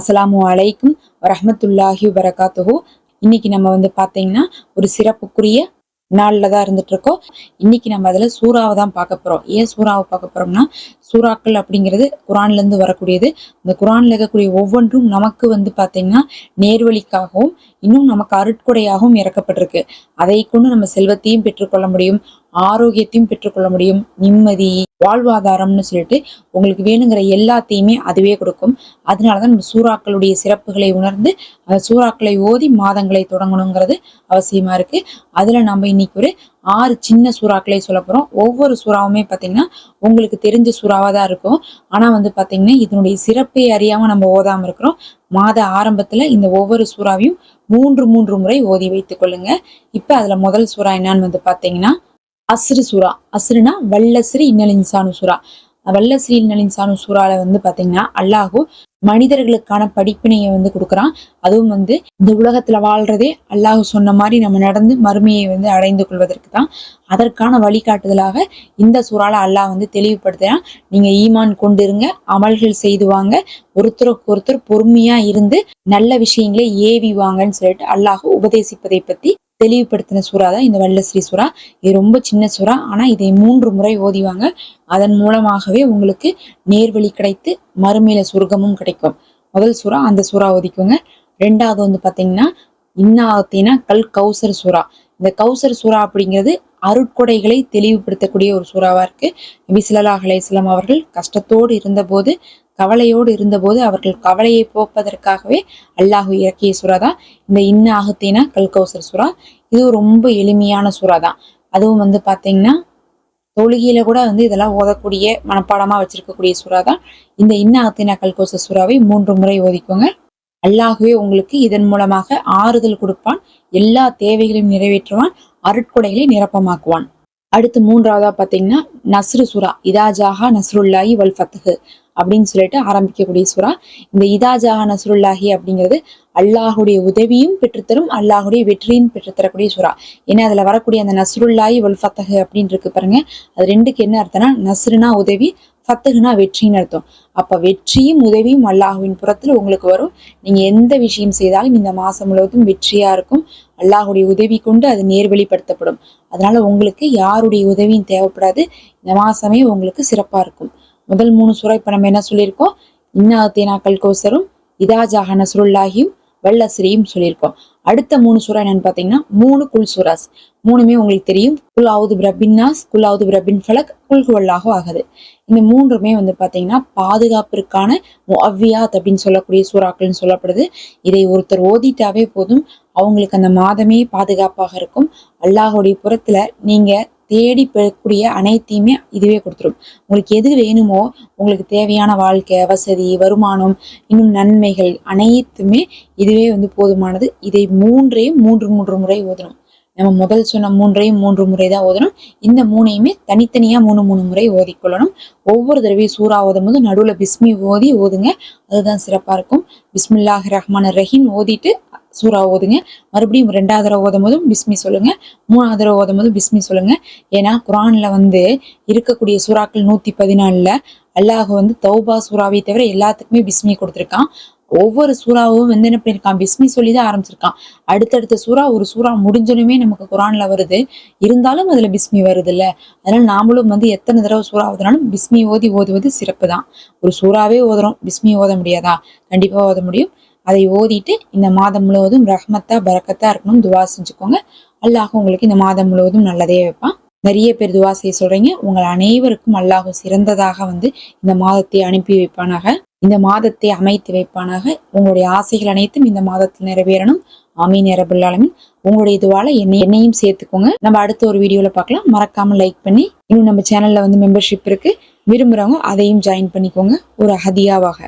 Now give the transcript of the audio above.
அஸ்ஸலாமு அலைக்கும் வரஹ்மத்துல்லாஹி வபரகாத்துஹு. இன்னைக்கு நம்ம பாத்தீங்கன்னா ஒரு சிறப்புக்குரிய நாள்ல தான் இருந்துட்டு இருக்கோம். இன்னைக்கு நம்ம அதுல சூறாவை தான் பார்க்க போறோம். ஏன் சூறாவை பார்க்க போறோம்னா, சூறாக்கள் அப்படிங்கிறது குரான்ல இருந்து வரக்கூடியது. இந்த குரான்ல இருக்கக்கூடிய ஒவ்வொன்றும் நமக்கு பாத்தீங்கன்னா நேர்வழிக்காகவும் இன்னும் நமக்கு அருட்கொடையாகவும் இறக்கப்பட்டிருக்கு. அதை கொண்டு நம்ம செல்வத்தையும் பெற்றுக்கொள்ள முடியும், ஆரோக்கியத்தையும் பெற்றுக்கொள்ள முடியும், நிம்மதி, வாழ்வாதாரம்னு சொல்லிட்டு உங்களுக்கு வேணுங்கிற எல்லாத்தையுமே அதுவே கொடுக்கும். அதனாலதான் நம்ம சூறாக்களுடைய சிறப்புகளை உணர்ந்து அந்த சூறாக்களை ஓதி மாதங்களை தொடங்கணுங்கிறது அவசியமா இருக்கு. அதுல நம்ம இன்னைக்கு ஒரு 6 சின்ன சூறாக்களை சொல்ல போறோம். ஒவ்வொரு சூறாவுமே பாத்தீங்கன்னா உங்களுக்கு தெரிஞ்ச சூறாவா தான் இருக்கும். ஆனா பாத்தீங்கன்னா இதனுடைய சிறப்பை அறியாம நம்ம ஓதாம இருக்கிறோம். மாத ஆரம்பத்துல இந்த ஒவ்வொரு சூறாவையும் 3 முறை ஓதி வைத்துக் கொள்ளுங்க. இப்ப அதுல முதல் சூறா என்னன்னு பாத்தீங்கன்னா அஸ்ரு சூறா. அஸ்ருனா வல்லஸ்ரி இன்னல் இன்சானு சூறா. வல்லஸ்ரி இன்னல் இன்சானு சூறால பாத்தீங்கன்னா அல்லாஹு மனிதர்களுக்கான படிப்பினையை கொடுக்குறான். அதுவும் இந்த உலகத்துல வாழ்றதே அல்லாஹு சொன்ன மாதிரி நம்ம நடந்து மறுமையை அடைந்து கொள்வதற்கு தான். அதற்கான வழிகாட்டுதலாக இந்த சூறால அல்லாஹ் தெளிவுபடுத்துறான். நீங்க ஈமான் கொண்டிருங்க, அமல்கள் செய்துவாங்க, ஒருத்தருக்கு ஒருத்தர் பொறுமையா இருந்து நல்ல விஷயங்களை ஏவிவாங்கன்னு சொல்லிட்டு அல்லாஹ் உபதேசிப்பதை பத்தி தெளிவுபடுத்தின சூறா தான் இந்த வல்லஸ்ரீ சூறா. இது ரொம்ப சின்ன சூறா, ஆனா இதை 3 முறை ஓதிவாங்க. அதன் மூலமாகவே உங்களுக்கு நேர்வழி கிடைத்து மறுமையில சொர்க்கமும் கிடைக்கும். முதல் சூறா அந்த சூறா ஓதிக்கோங்க. ரெண்டாவது பாத்தீங்கன்னா இன்னாத்தினா கல் கௌசர் சூறா. இந்த கௌசர் சூறா அப்படிங்கிறது அருட்கொடைகளை தெளிவுபடுத்தக்கூடிய ஒரு சூறாவா இருக்கு. நபி ஸல்லல்லாஹு அலைஹி வஸல்லம் அவர்கள் கஷ்டத்தோடு இருந்தபோது, கவலையோடு இருந்தபோது அவர்கள் கவலையை போப்பதற்காகவே அல்லாஹு இறக்கிய சூறா தான் இந்த இன்னாத்தினா கல் கௌசர் சூறா. இது ரொம்ப எளிமையான சூறா தான். அதுவும் பாத்தீங்கன்னா தொழுகையில கூட இதெல்லாம் ஓதக்கூடிய மனப்பாடமா வச்சிருக்கக்கூடிய சூறா தான் இந்த இன்னாத்தினா கல் கௌசர் சூறாவை 3 முறை ஓதிக்கோங்க. அல்லாஹுவே உங்களுக்கு இதன் மூலமாக ஆறுதல் கொடுப்பான், எல்லா தேவைகளையும் நிறைவேற்றுவான், அருட்கொடைகளை நிரப்பமாக்குவான். அடுத்து 3வதா பாத்தீங்கன்னா நஸ்ரு சூறா. இதா ஜாஹா நஸ்ருல்லாஹி வல் ஃபத்ஹு அப்படின்னு சொல்லிட்டு ஆரம்பிக்கக்கூடிய சூறா. இந்த இதா ஜாஹா நஸ்ருல்லாஹி அப்படிங்கிறது அல்லாஹுடைய உதவியும் பெற்றுத்தரும், அல்லாஹுடைய வெற்றியும் பெற்றுத்தரக்கூடிய சூறா. ஏன்னா அதுல வரக்கூடிய அந்த நஸ்ருல்லாஹி வல் ஃபத்ஹு அப்படின்னு இருக்கு பாருங்க. அது ரெண்டுக்கு என்ன அர்த்தம்னா, நஸ்ருனா உதவி, ஃபத்ஹுனா வெற்றின்னு அர்த்தம். அப்ப வெற்றியும் உதவியும் அல்லாஹுவின் புறத்துல உங்களுக்கு வரும். நீங்க எந்த விஷயம் செய்தாலும் இந்த மாசம் முழுவதும் வெற்றியா இருக்கும். அல்லாஹுடைய உதவி கொண்டு அது நேர்வழிப்படுத்தப்படும். அதனால உங்களுக்கு யாருடைய உதவியும் தேவைப்படாது. இந்த மாசமே உங்களுக்கு சிறப்பா இருக்கும். முதல் 3 சூறா இப்ப நம்ம என்ன சொல்லியிருக்கோம், இன்னாத்தினா கல் கௌசரும், இதா ஜாஹா நஸ்ருல்லாஹியும், வல்லஸ்ரியும் சொல்லியிருக்கோம். அடுத்த 3 சூறா என்னன்னு பாத்தீங்கன்னா 3 குல் சூராஸ். 3மே உங்களுக்கு தெரியும். குல் அவுது பிரபின் நாஸ், குல் அவுது பிரபின் ஃபலக், குல் ஹுவல்லாஹு அஹது. இந்த 3மே பாத்தீங்கன்னா பாதுகாப்பிற்கான முஅவ்வியாத் அப்படின்னு சொல்லக்கூடிய சூறாக்கள்னு சொல்லப்படுது. இதை ஒருத்தர் ஓதிட்டாவே போதும், அவங்களுக்கு அந்த மாதமே பாதுகாப்பாக இருக்கும். அல்லாஹுடைய புறத்துல நீங்க தேடி பெறக்கூடிய அனைத்தையுமே இதுவே கொடுத்துரும். உங்களுக்கு எது வேணுமோ, உங்களுக்கு தேவையான வாழ்க்கை, வசதி, வருமானம், இன்னும் நன்மைகள் அனைத்துமே இதுவே போதுமானது. இதை 3ஐயும் 3 முறை ஓதணும். நம்ம முதல் சொன்ன 3ஐயும் 3 முறை தான் ஓதணும். இந்த 3ஐயுமே தனித்தனியா 3 முறை ஓதிக்கொள்ளணும். ஒவ்வொரு தடவையும் சூறா ஓதும் போது நடுவுல பிஸ்மி ஓதுங்க. அதுதான் சிறப்பா இருக்கும். பிஸ்மில்லாஹிர் ரஹ்மானிர் ரஹீம் ஓதிட்டு சூறா ஓதுங்க. மறுபடியும் 2வது தடவை ஓதும் போதும் பிஸ்மி சொல்லுங்க. 3வது தடவை ஓதும் போது பிஸ்மி சொல்லுங்க. ஏன்னா குரான்ல இருக்கக்கூடிய சூறாக்கள் 114ல அல்லாஹ் தௌபா சூறாவை தவிர எல்லாத்துக்குமே பிஸ்மி கொடுத்திருக்கான். ஒவ்வொரு சூறாவும் என்ன பண்ணிருக்கான், பிஸ்மி சொல்லிதான் ஆரம்பிச்சிருக்கான். அடுத்தடுத்த சூறா ஒரு சூறா முடிஞ்சனுமே நமக்கு குரான்ல வருது. இருந்தாலும் அதுல பிஸ்மி வருது இல்ல. அதனால நாமளும் எத்தனை தடவை சூறா ஓதுனாலும் பிஸ்மி ஓதுவது சிறப்பு தான். ஒரு சூறாவே ஓதுறோம், பிஸ்மி ஓத முடியாதா? கண்டிப்பா ஓத முடியும். அதை ஓதிட்டு இந்த மாதம் முழுவதும் ரஹ்மத்தா பரக்கத்தா இருக்கணும் துவா செஞ்சுக்கோங்க. அல்லாஹ் உங்களுக்கு இந்த மாதம் முழுவதும் நல்லதே வைப்பான். நிறைய பேர் துவா செய்ய சொல்றீங்க. உங்கள் அனைவருக்கும் அல்லாஹ் சிறந்ததாக இந்த மாதத்தை அனுப்பி வைப்பானாக, இந்த மாதத்தை அமைத்து வைப்பானாக. உங்களுடைய ஆசைகள் அனைத்தும் இந்த மாதத்தில் நிறைவேறணும். ஆமீன் யா ரப்பல் ஆலமீன். உங்களுடைய துவால என்னையும் சேர்த்துக்கோங்க. நம்ம அடுத்த ஒரு வீடியோல பார்க்கலாம். மறக்காம லைக் பண்ணி, இன்னும் நம்ம சேனல்ல மெம்பர்ஷிப் இருக்கு, விரும்புறவங்க அதையும் ஜாயின் பண்ணிக்கோங்க ஒரு ஹதியாவாக.